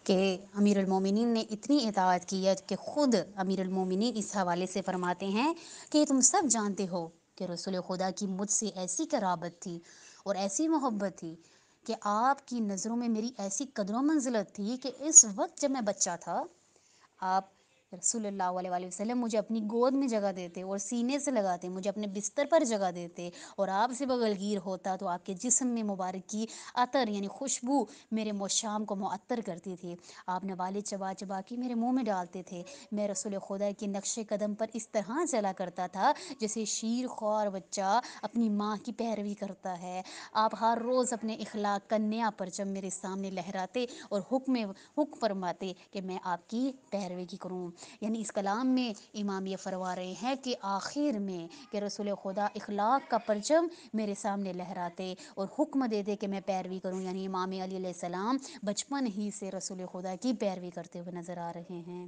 کہ امیر المومنین نے اتنی اطاعت کی ہے کہ خود امیر المومنین اس حوالے سے فرماتے ہیں کہ تم سب جانتے ہو کہ رسول خدا کی مجھ سے ایسی قرابت تھی اور ایسی محبت تھی کہ آپ کی نظروں میں میری ایسی قدر و منزلت تھی کہ اس وقت جب میں بچہ تھا، آپ رسول اللہ علیہ وآلہ وسلم مجھے اپنی گود میں جگہ دیتے اور سینے سے لگاتے، مجھے اپنے بستر پر جگہ دیتے، اور آپ سے بغل گیر ہوتا تو آپ کے جسم میں مبارک کی عطر یعنی خوشبو میرے شام کو معطر کرتی تھی۔ آپ نے والد چبا چبا کے میرے منہ میں ڈالتے تھے۔ میں رسول خدا کے نقش قدم پر اس طرح چلا کرتا تھا جیسے شیر خوار بچہ اپنی ماں کی پیروی کرتا ہے۔ آپ ہر روز اپنے اخلاق کا نیا پرچم میرے سامنے لہراتے اور حکم فرماتے کہ میں آپ کی پیروی کی کروں۔ یعنی اس کلام میں امام یہ فرما رہے ہیں کہ آخر میں کہ رسول خدا اخلاق کا پرچم میرے سامنے لہراتے اور حکم دیتے کہ میں پیروی کروں، یعنی امام علی علیہ السلام بچپن ہی سے رسول خدا کی پیروی کرتے ہوئے نظر آ رہے ہیں۔